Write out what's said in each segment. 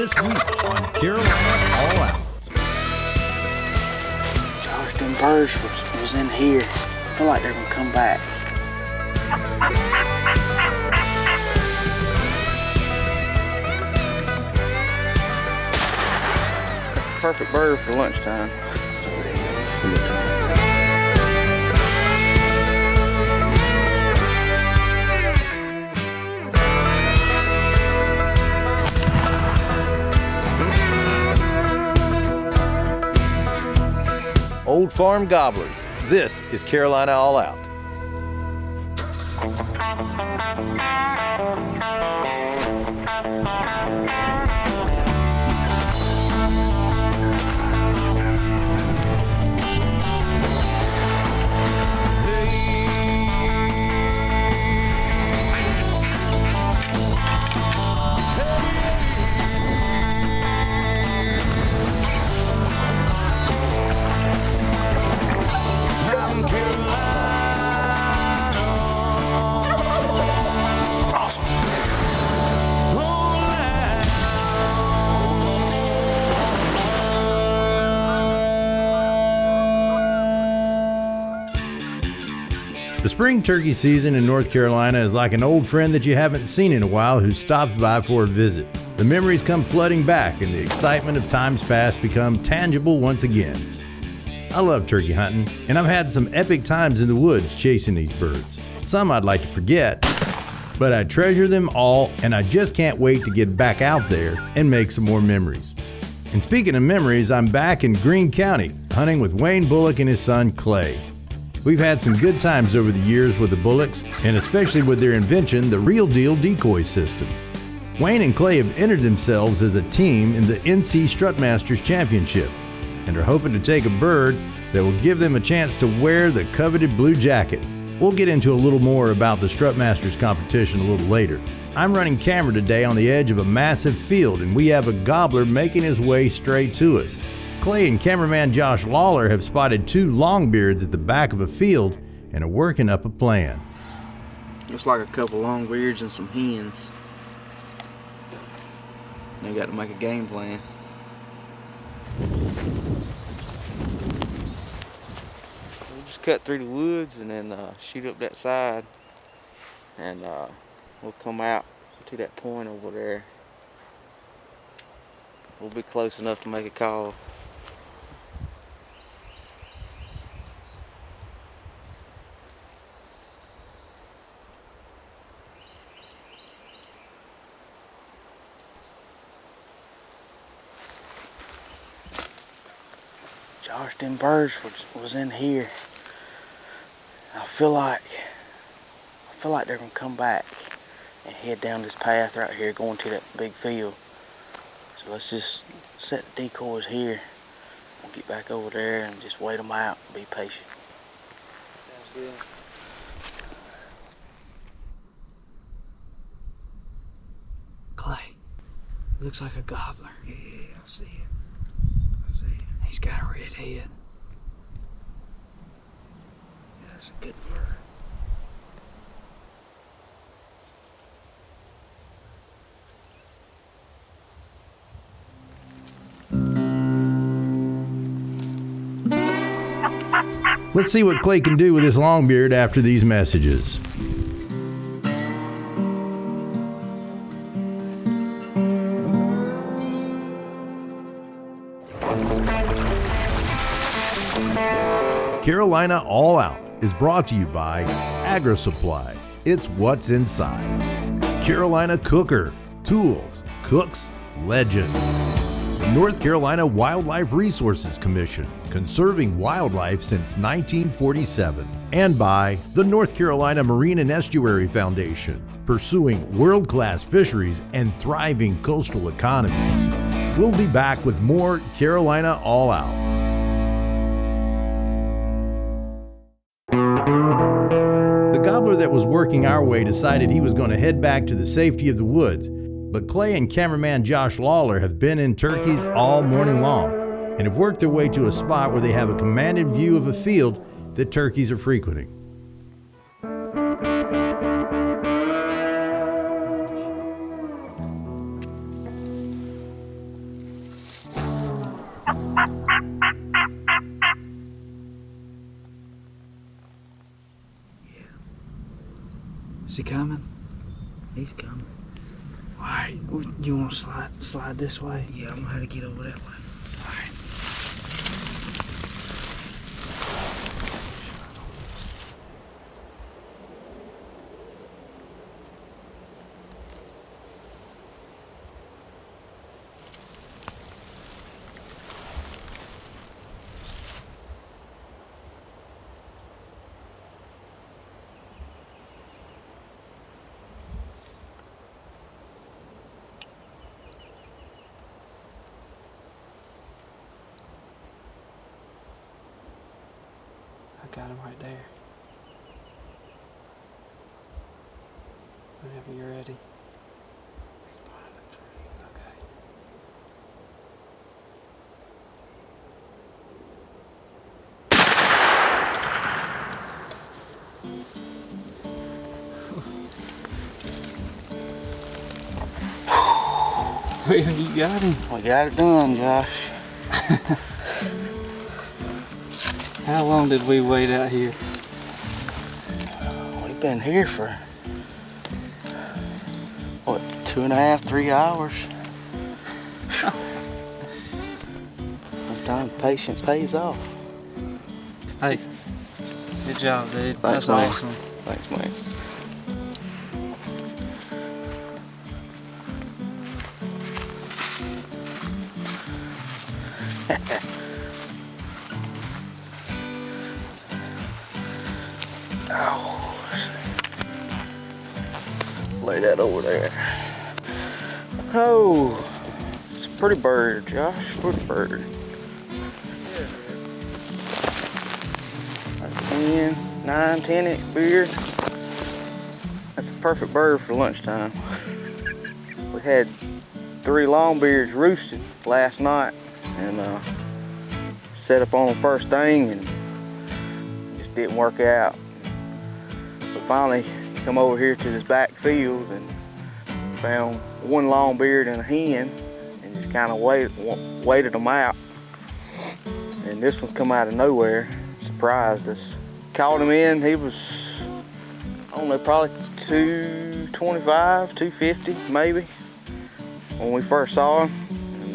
this week on Carolina All Out. Gosh, them birds was in here. I feel like they're gonna come back. That's a perfect bird for lunchtime. Old Farm Gobblers, this is Carolina All Out. The spring turkey season in North Carolina is like an old friend that you haven't seen in a while who stopped by for a visit. The memories come flooding back and the excitement of times past become tangible once again. I love turkey hunting, and I've had some epic times in the woods chasing these birds. Some I'd like to forget, but I treasure them all, and I just can't wait to get back out there and make some more memories. And speaking of memories, I'm back in Greene County hunting with Wayne Bullock and his son Clay. We've had some good times over the years with the Bullocks, and especially with their invention, the Real Deal Decoy system. Wayne and Clay have entered themselves as a team in the NC Strutmasters Championship and are hoping to take a bird that will give them a chance to wear the coveted blue jacket. We'll get into a little more about the Strutmasters competition a little later. I'm running camera today on the edge of a massive field, and we have a gobbler making his way straight to us. Clay and cameraman Josh Lawler have spotted two longbeards at the back of a field and are working up a plan. Looks like a couple longbeards and some hens. They got to make a game plan. We'll just cut through the woods and then shoot up that side, and we'll come out to that point over there. We'll be close enough to make a call. Gosh, them birds was in here. I feel like they're gonna come back and head down this path right here going to that big field. So let's just set the decoys here. We'll get back over there and just wait them out and be patient. Sounds good. Clay, looks like a gobbler. Yeah, I see it. He's got a red head. Yeah, that's a good bird. Let's see what Clay can do with his longbeard after these messages. Carolina All Out is brought to you by AgriSupply. It's what's inside. Carolina Cooker, tools, cooks, legends. North Carolina Wildlife Resources Commission, conserving wildlife since 1947. And by the North Carolina Marine and Estuary Foundation, pursuing world-class fisheries and thriving coastal economies. We'll be back with more Carolina All Out. The gobbler that was working our way decided he was going to head back to the safety of the woods, but Clay and cameraman Josh Lawler have been in turkeys all morning long and have worked their way to a spot where they have a commanded view of a field that turkeys are frequenting. Is he coming? He's coming. All right, you want to slide this way? Yeah, I'm gonna have to get over that way. All right. Got him right there. Whenever you're ready. Okay. You got him. We got it done, Josh. How long did we wait out here? We've been here for, what, 2.5, 3 hours? Sometimes patience pays off. Hey, good job, dude. Thanks, That's man. awesome. Thanks, man. Lay that over there. Oh, it's a pretty bird, Josh. Pretty bird. 9-10 beard. That's a perfect bird for lunchtime. We had 3 longbeards roosted last night and set up on them first thing and just didn't work out. But finally come over here to this back field and found 1 longbeard and a hen and just kind of waited them out. And this one come out of nowhere, surprised us. Called him in, he was, I don't know, probably 225, 250 maybe when we first saw him. And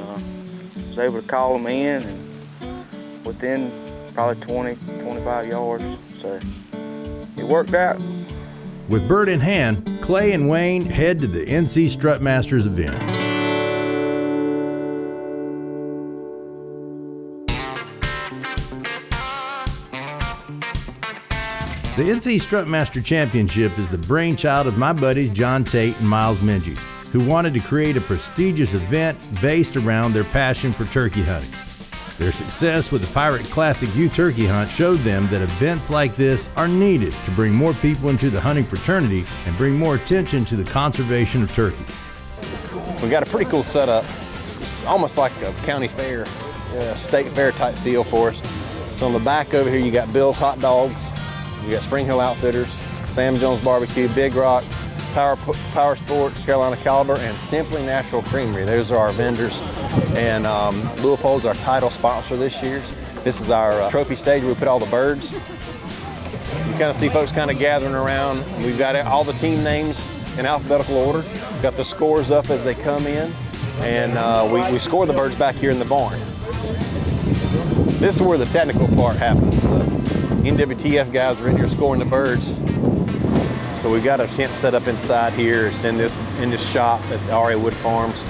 was able to call him in and within probably 20, 25 yards. So it worked out. With bird in hand, Clay and Wayne head to the NC Strutmasters event. The NC Strutmaster Championship is the brainchild of my buddies John Tate and Miles Mingy, who wanted to create a prestigious event based around their passion for turkey hunting. Their success with the Pirate Classic Youth Turkey Hunt showed them that events like this are needed to bring more people into the hunting fraternity and bring more attention to the conservation of turkeys. We got a pretty cool setup. It's almost like a county fair, state fair type feel for us. So on the back over here you got Bill's Hot Dogs, you got Spring Hill Outfitters, Sam Jones Barbecue, Big Rock, Power Sports, Carolina Caliber, and Simply Natural Creamery. Those are our vendors. And Louispold's our title sponsor this year. This is our trophy stage where we put all the birds. You kind of see folks kind of gathering around. We've got all the team names in alphabetical order. We've got the scores up as they come in. And we score the birds back here in the barn. This is where the technical part happens. NWTF guys are in here scoring the birds. So we've got a tent set up inside here. It's in this shop at RA Wood Farms.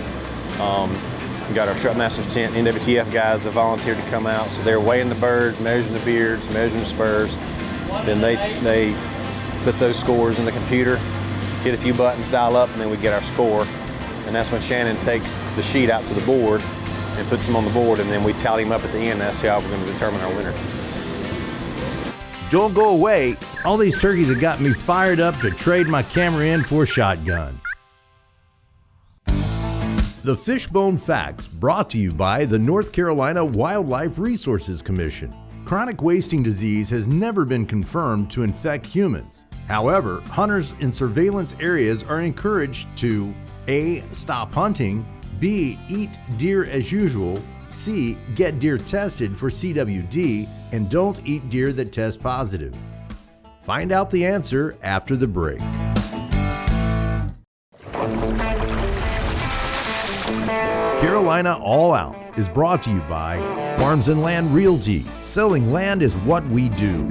We got our Strut Masters tent. NWTF guys have volunteered to come out. So they're weighing the birds, measuring the beards, measuring the spurs. Then they put those scores in the computer, hit a few buttons, dial up, and then we get our score. And that's when Shannon takes the sheet out to the board and puts them on the board, and then we tally them up at the end. That's how we're going to determine our winner. Don't go away. All these turkeys have got me fired up to trade my camera in for a shotgun. The Fishbone Facts, brought to you by the North Carolina Wildlife Resources Commission. Chronic wasting disease has never been confirmed to infect humans. However, hunters in surveillance areas are encouraged to A. Stop hunting, B. Eat deer as usual, C. Get deer tested for CWD, and don't eat deer that test positive. Find out the answer after the break. Carolina All Out is brought to you by Farms and Land Realty. Selling land is what we do.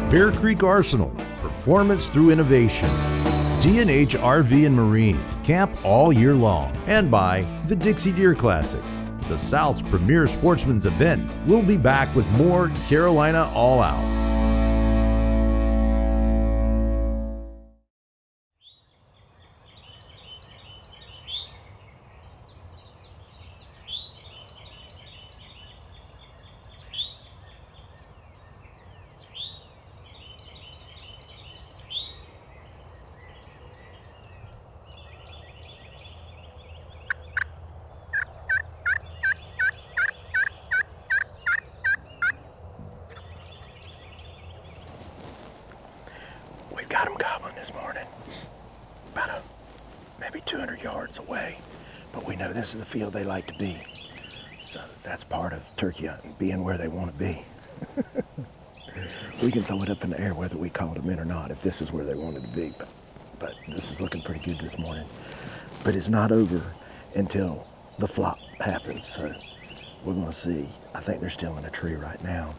Bear Creek Arsenal, performance through innovation. D&H RV and Marine, camp all year long. And by the Dixie Deer Classic, the South's premier sportsman's event. We'll be back with more Carolina All Out. We've got them gobbling this morning, about maybe 200 yards away, but we know this is the field they like to be. So that's part of turkey hunting, being where they want to be. We can throw it up in the air whether we called them in or not if this is where they wanted to be, but this is looking pretty good this morning. But it's not over until the flop happens, so we're gonna see. I think they're still in a tree right now,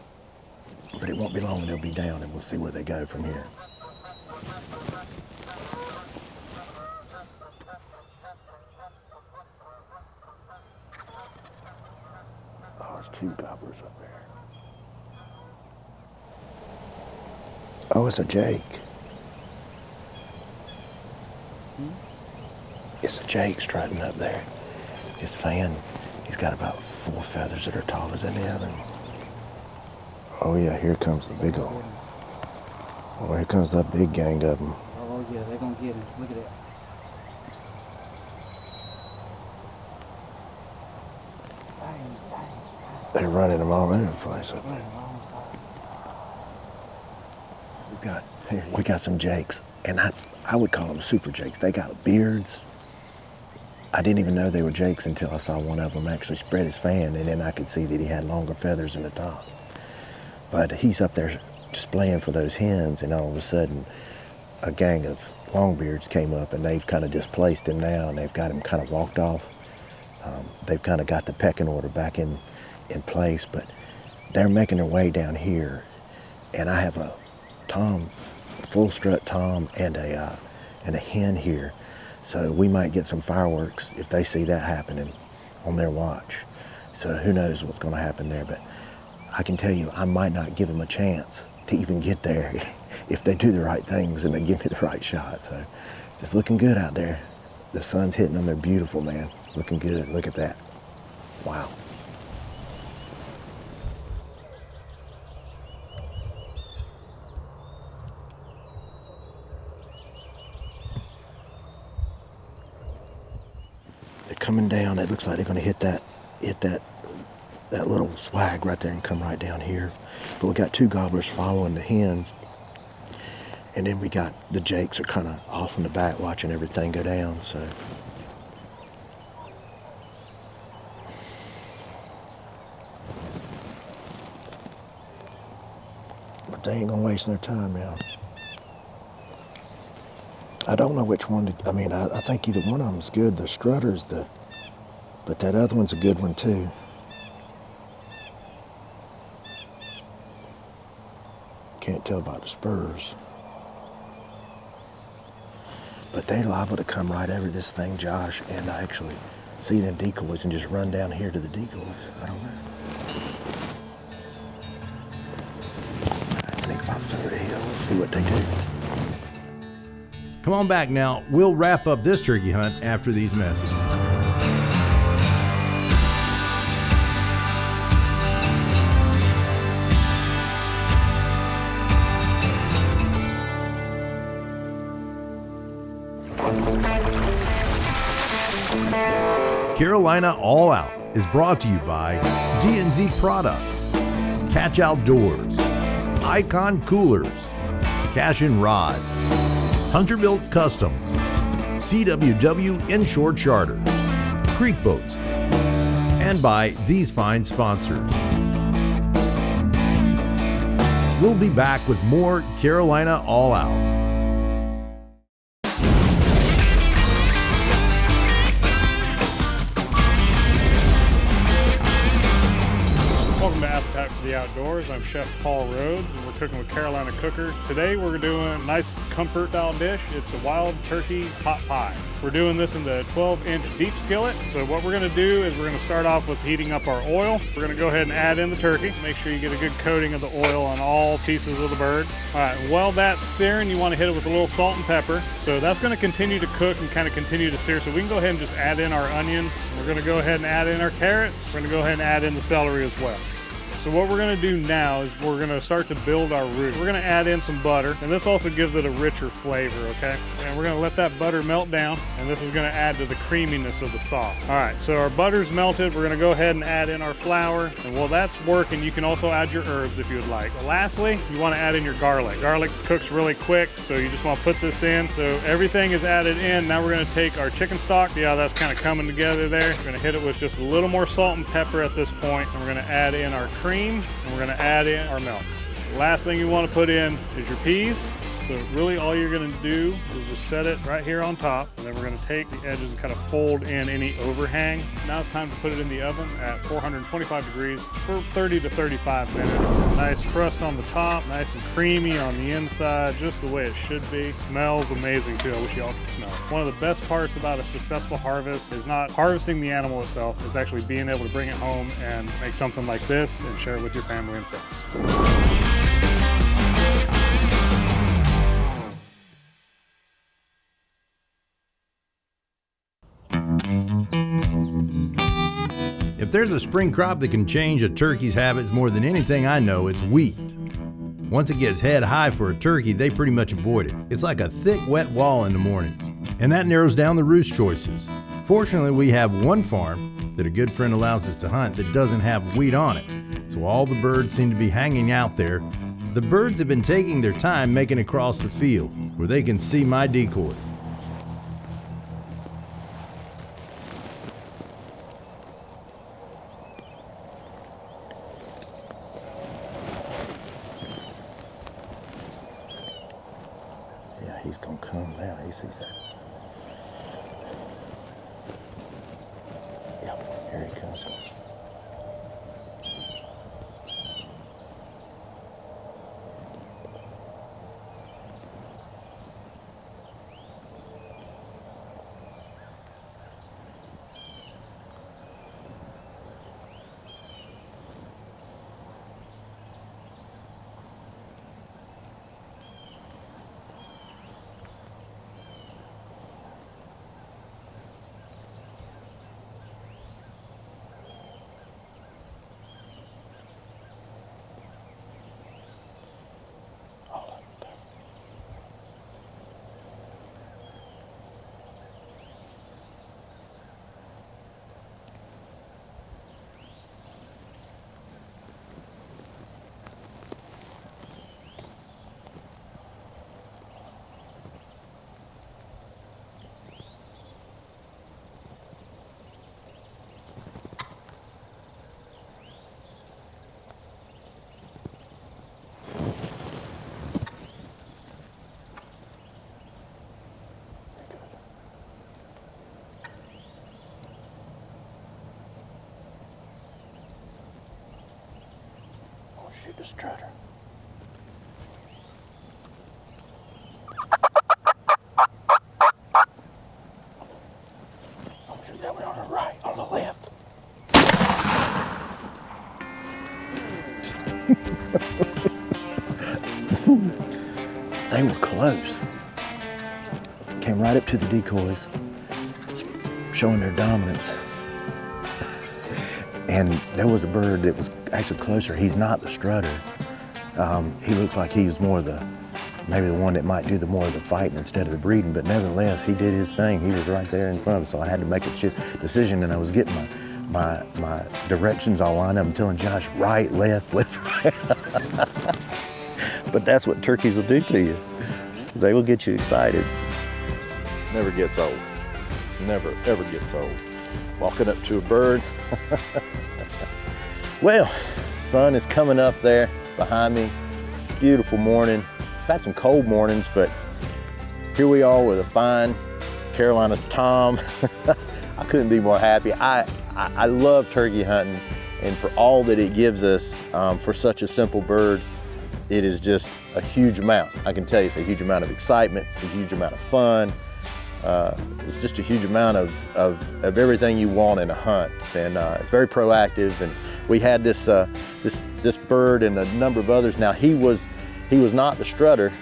but it won't be long and they'll be down and we'll see where they go from here. Oh, there's two gobblers up there. Oh, it's a Jake. It's a Jake strutting up there. His fan, he's got about 4 feathers that are taller than the other. Oh yeah, here comes the big old. Oh, here comes that big gang of them. Oh yeah, they're gonna get him. Look at that. They're running them all over the place up there. We got some Jakes, and I would call them super Jakes. They got beards. I didn't even know they were Jakes until I saw one of them actually spread his fan, and then I could see that he had longer feathers in the top. But he's up there displaying for those hens, and all of a sudden a gang of longbeards came up, and they've kind of displaced him now, and they've got him kind of walked off. They've kind of got the pecking order back in place, but they're making their way down here, and I have a tom, full strut tom, and a hen here, so we might get some fireworks if they see that happening on their watch. So who knows what's going to happen there, but I can tell you I might not give them a chance to even get there if they do the right things and they give me the right shot. So it's looking good out there. The sun's hitting them. They're beautiful, man. Looking good. Look at that. Wow. They're coming down. It looks like they're going to hit that little swag right there and come right down here. But we got 2 gobblers following the hens, and then we got the Jakes are kind of off in the back watching everything go down. So but they ain't gonna waste their time now. I don't know which one to, I think either one of them's good. The Strutter's but that other one's a good one too. Can't tell about the spurs. But they're liable to come right over this thing, Josh, and actually see them decoys and just run down here to the decoys. I don't know. I think pops over the hill. Let's see what they do. Come on back now. We'll wrap up this turkey hunt after these messages. Carolina All Out is brought to you by D&Z Products, Catch Outdoors, Icon Coolers, Cash and Rods, Hunter Built Customs, CWW Inshore Charters, Creek Boats, and by these fine sponsors. We'll be back with more Carolina All Out. Outdoors. I'm Chef Paul Rhodes, and we're cooking with Carolina Cooker. Today we're doing a nice comfort style dish. It's a wild turkey pot pie. We're doing this in the 12-inch deep skillet. So what we're gonna do is we're gonna start off with heating up our oil. We're gonna go ahead and add in the turkey. Make sure you get a good coating of the oil on all pieces of the bird. All right, and while that's searing, you wanna hit it with a little salt and pepper. So that's gonna continue to cook and kind of continue to sear. So we can go ahead and just add in our onions. We're gonna go ahead and add in our carrots. We're gonna go ahead and add in the celery as well. So what we're gonna do now is we're gonna start to build our roux. We're gonna add in some butter, and this also gives it a richer flavor, okay? And we're gonna let that butter melt down, and this is gonna add to the creaminess of the sauce. All right, so our butter's melted. We're gonna go ahead and add in our flour, and while that's working, you can also add your herbs if you would like. Lastly, you wanna add in your garlic. Garlic cooks really quick, so you just wanna put this in. So everything is added in. Now we're gonna take our chicken stock. See how that's kind of coming together there? We're gonna hit it with just a little more salt and pepper at this point, and we're gonna add in our cream, and we're gonna add in our milk. The last thing you wanna put in is your peas. So really all you're gonna do is just set it right here on top, and then we're gonna take the edges and kind of fold in any overhang. Now it's time to put it in the oven at 425 degrees for 30 to 35 minutes. Nice crust on the top, nice and creamy on the inside, just the way it should be. Smells amazing too, I wish y'all could smell it. One of the best parts about a successful harvest is not harvesting the animal itself, it's actually being able to bring it home and make something like this and share it with your family and friends. If there's a spring crop that can change a turkey's habits more than anything I know, it's wheat. Once it gets head high for a turkey, they pretty much avoid it. It's like a thick, wet wall in the mornings. And that narrows down the roost choices. Fortunately, we have one farm that a good friend allows us to hunt that doesn't have wheat on it. So all the birds seem to be hanging out there. The birds have been taking their time making across the field where they can see my decoys. He's gonna come now. He sees that. Yep, here he comes. Shoot the strutter. I'll shoot that one on the right, on the left. They were close. Came right up to the decoys, showing their dominance. And there was a bird that was actually closer. He's not the strutter. He looks like he was more maybe the one that might do more of the fighting instead of the breeding, but nevertheless, he did his thing. He was right there in front of us, so I had to make a decision, and I was getting my directions all lined up. I'm telling Josh, right, left, right. But that's what turkeys will do to you. They will get you excited. Never gets old. Never, ever gets old. Walking up to a bird. Well, sun is coming up there behind me. Beautiful morning. I've had some cold mornings, but here we are with a fine Carolina tom. I couldn't be more happy. I love turkey hunting. And for all that it gives us for such a simple bird, it is just a huge amount. I can tell you it's a huge amount of excitement, it's a huge amount of fun. It's just a huge amount of everything you want in a hunt, and it's very proactive. And we had this bird and a number of others. Now he was not the strutter,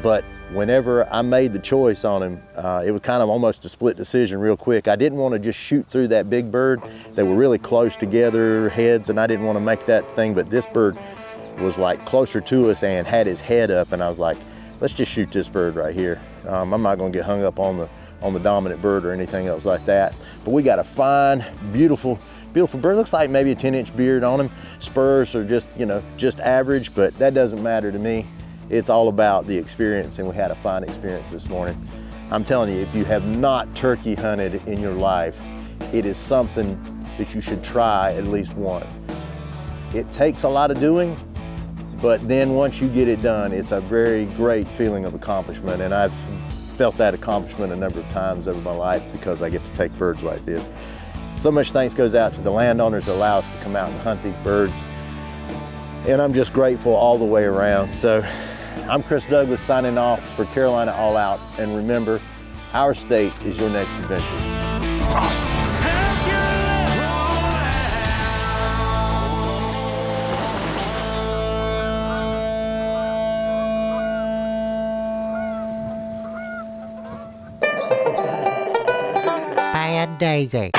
but whenever I made the choice on him, it was kind of almost a split decision real quick. I didn't want to just shoot through that big bird. They were really close together, heads, and I didn't want to make that thing, but this bird was like closer to us and had his head up, and I was like, let's just shoot this bird right here. I'm not going to get hung up on the dominant bird or anything else like that. But we got a fine, beautiful bird. Looks like maybe a 10-inch beard on him. Spurs are just, just average, but that doesn't matter to me. It's all about the experience, and we had a fine experience this morning. I'm telling you, if you have not turkey hunted in your life, it is something that you should try at least once. It takes a lot of doing, but then once you get it done, it's a very great feeling of accomplishment, and I've felt that accomplishment a number of times over my life because I get to take birds like this. So much thanks goes out to the landowners that allow us to come out and hunt these birds, and I'm just grateful all the way around. So I'm Chris Douglas signing off for Carolina All Out, and remember, our state is your next adventure. Awesome. Daisy.